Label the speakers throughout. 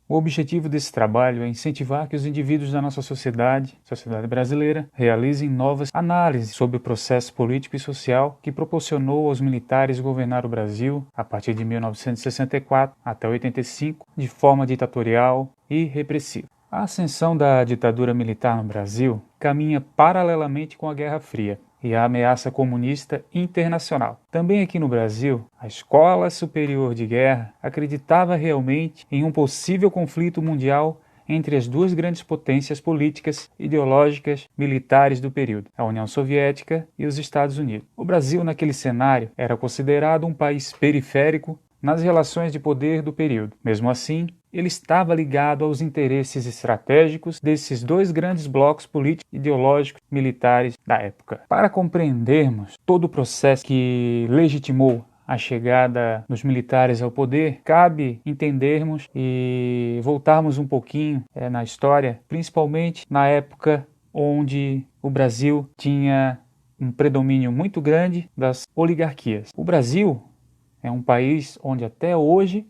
Speaker 1: O objetivo desse trabalho é incentivar que os indivíduos da nossa sociedade brasileira, realizem novas análises sobre o processo político e social que proporcionou aos militares governar o Brasil, a partir de 1964 até 85, de forma ditatorial e repressiva. A ascensão da ditadura militar no Brasil caminha paralelamente com a Guerra Fria e a ameaça comunista internacional. Também aqui no Brasil, a Escola Superior de Guerra acreditava realmente em um possível conflito mundial entre as duas grandes potências políticas, ideológicas, militares do período, a União Soviética e os Estados Unidos. O Brasil, naquele cenário, era considerado um país periférico nas relações de poder do período. Mesmo assim, ele estava ligado aos interesses estratégicos desses dois grandes blocos políticos, ideológicos, militares da época. Para compreendermos todo o processo que legitimou a chegada dos militares ao poder, cabe entendermos e voltarmos um pouquinho na história, principalmente na época onde o Brasil tinha um predomínio muito grande das oligarquias. O Brasil é um país onde até hoje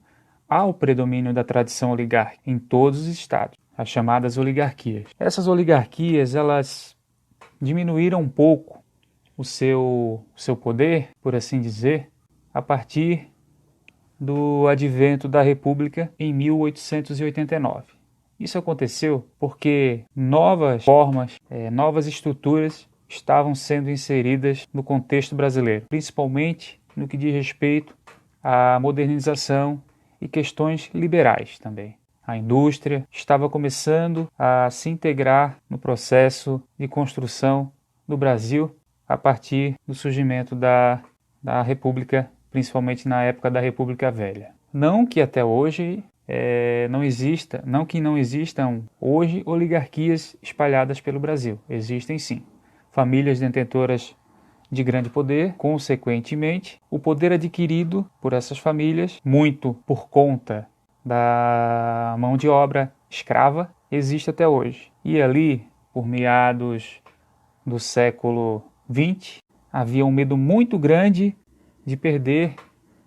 Speaker 1: há o predomínio da tradição oligárquica em todos os estados, as chamadas oligarquias. Essas oligarquias, elas diminuíram um pouco o seu poder, por assim dizer, a partir do advento da República em 1889. Isso aconteceu porque novas formas, novas estruturas estavam sendo inseridas no contexto brasileiro, principalmente no que diz respeito à modernização e questões liberais também. A indústria estava começando a se integrar no processo de construção do Brasil a partir do surgimento da República, principalmente na época da República Velha. Não que até hoje não existam hoje oligarquias espalhadas pelo Brasil. Existem sim. Famílias detentoras de grande poder, consequentemente, o poder adquirido por essas famílias, muito por conta da mão de obra escrava, existe até hoje. E ali, por meados do século XX, havia um medo muito grande de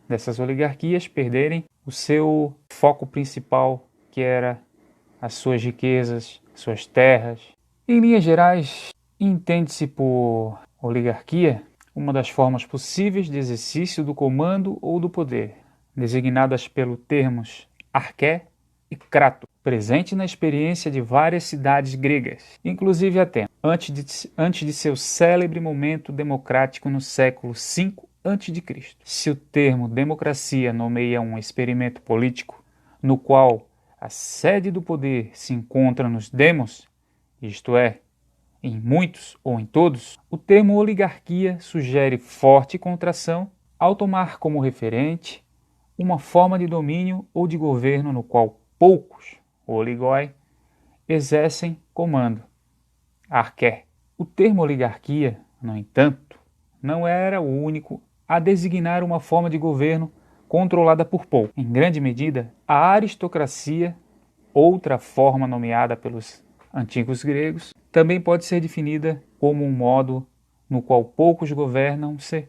Speaker 1: dessas oligarquias perderem o seu foco principal, que era as suas riquezas, suas terras. Em linhas gerais, entende-se por oligarquia uma das formas possíveis de exercício do comando ou do poder, designadas pelos termos arqué e crato, presente na experiência de várias cidades gregas, inclusive Atenas, antes de seu célebre momento democrático no século V a.C. Se o termo democracia nomeia um experimento político no qual a sede do poder se encontra nos demos, isto é, em muitos ou em todos, o termo oligarquia sugere forte contração ao tomar como referente uma forma de domínio ou de governo no qual poucos, oligoi, exercem comando, arqué. O termo oligarquia, no entanto, não era o único a designar uma forma de governo controlada por poucos. Em grande medida, a aristocracia, outra forma nomeada pelos antigos gregos, também pode ser definida como um modo no qual poucos governam-se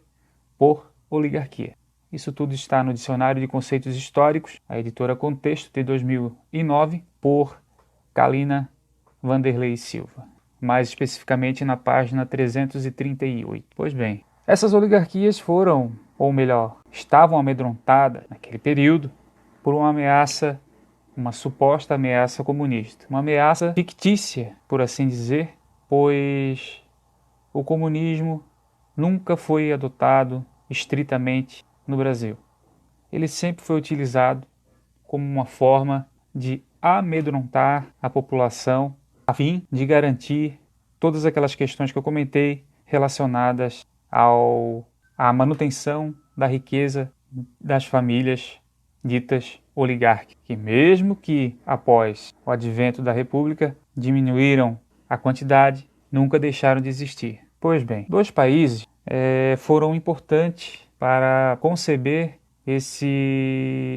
Speaker 1: por oligarquia. Isso tudo está no Dicionário de Conceitos Históricos, a editora Contexto, de 2009, por Kalina Vanderlei Silva, mais especificamente na página 338. Pois bem, essas oligarquias foram, ou melhor, estavam amedrontadas naquele período por uma suposta ameaça comunista. Uma ameaça fictícia, por assim dizer, pois o comunismo nunca foi adotado estritamente no Brasil. Ele sempre foi utilizado como uma forma de amedrontar a população a fim de garantir todas aquelas questões que eu comentei relacionadas à manutenção da riqueza das famílias ditas oligárquicas, que mesmo que após o advento da República diminuíram a quantidade, nunca deixaram de existir. Pois bem, dois países foram importantes para conceber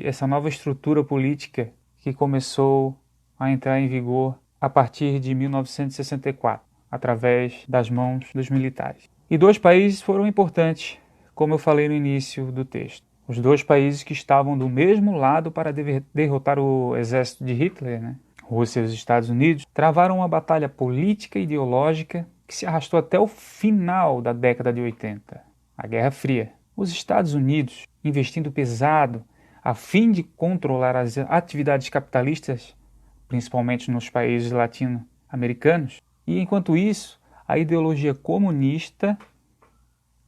Speaker 1: essa nova estrutura política que começou a entrar em vigor a partir de 1964, através das mãos dos militares. E dois países foram importantes, como eu falei no início do texto: Os dois países que estavam do mesmo lado para derrotar o exército de Hitler, né? Rússia e os Estados Unidos, travaram uma batalha política e ideológica que se arrastou até o final da década de 80, a Guerra Fria. Os Estados Unidos, investindo pesado a fim de controlar as atividades capitalistas, principalmente nos países latino-americanos, e enquanto isso, a ideologia comunista,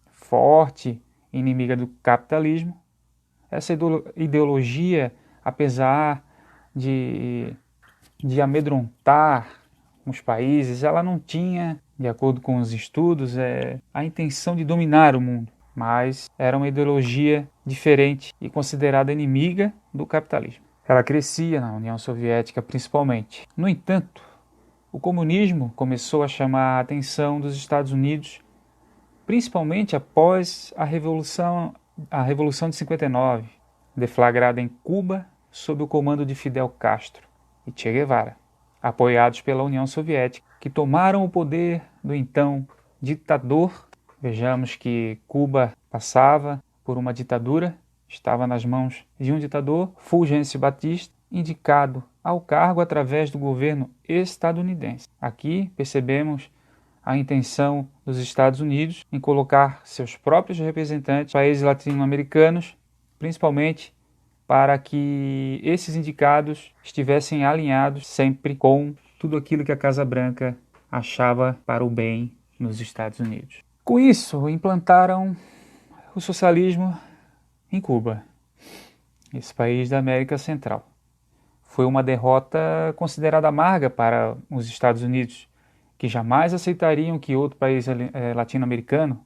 Speaker 1: forte, inimiga do capitalismo, essa ideologia, apesar de amedrontar os países, ela não tinha, de acordo com os estudos, a intenção de dominar o mundo, mas era uma ideologia diferente e considerada inimiga do capitalismo. Ela crescia na União Soviética principalmente. No entanto, o comunismo começou a chamar a atenção dos Estados Unidos, principalmente após a Revolução de 59, deflagrada em Cuba sob o comando de Fidel Castro e Che Guevara, apoiados pela União Soviética, que tomaram o poder do então ditador. Vejamos que Cuba passava por uma ditadura, estava nas mãos de um ditador, Fulgêncio Batista, indicado ao cargo através do governo estadunidense. Aqui percebemos a intenção dos Estados Unidos em colocar seus próprios representantes, países latino-americanos, principalmente para que esses indicados estivessem alinhados sempre com tudo aquilo que a Casa Branca achava para o bem nos Estados Unidos. Com isso, implantaram o socialismo em Cuba, esse país da América Central. Foi uma derrota considerada amarga para os Estados Unidos, que jamais aceitariam que outro país latino-americano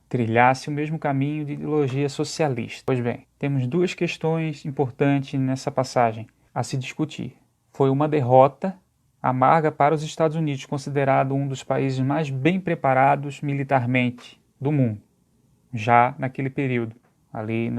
Speaker 1: trilhasse o mesmo caminho de ideologia socialista. Pois bem, temos duas questões importantes nessa passagem a se discutir. Foi uma derrota amarga para os Estados Unidos, considerado um dos países mais bem preparados militarmente do mundo, já naquele período, ali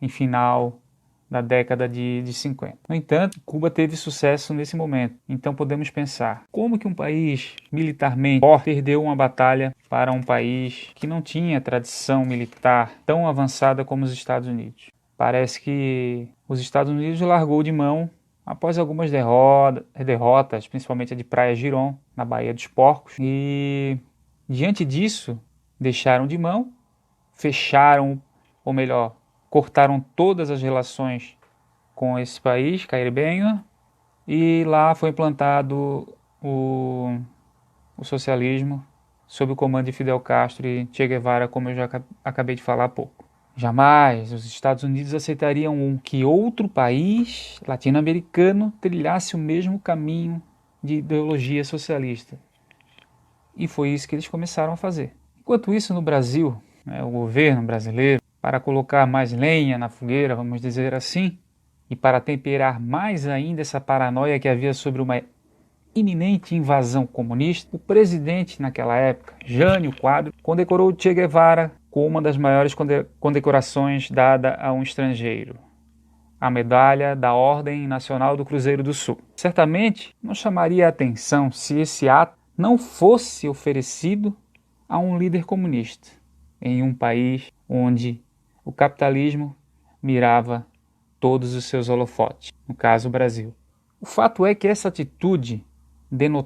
Speaker 1: em final da década de 50. No entanto, Cuba teve sucesso nesse momento. Então podemos pensar, como que um país militarmente forte perdeu uma batalha para um país que não tinha tradição militar tão avançada como os Estados Unidos? Parece que os Estados Unidos largou de mão após algumas derrotas, principalmente a de Praia Girón, na Baía dos Porcos, e diante disso deixaram de mão, fecharam, ou melhor, cortaram todas as relações com esse país caribenho, e lá foi implantado o socialismo sob o comando de Fidel Castro e Che Guevara, como eu já acabei de falar há pouco. Jamais os Estados Unidos aceitariam que outro país latino-americano trilhasse o mesmo caminho de ideologia socialista. E foi isso que eles começaram a fazer. Enquanto isso, no Brasil, o governo brasileiro, para colocar mais lenha na fogueira, vamos dizer assim, e para temperar mais ainda essa paranoia que havia sobre uma iminente invasão comunista, o presidente naquela época, Jânio Quadros, condecorou Che Guevara com uma das maiores condecorações dada a um estrangeiro, a medalha da Ordem Nacional do Cruzeiro do Sul. Certamente não chamaria a atenção se esse ato não fosse oferecido a um líder comunista, em um país onde o capitalismo mirava todos os seus holofotes, no caso o Brasil. O fato é que essa atitude denotava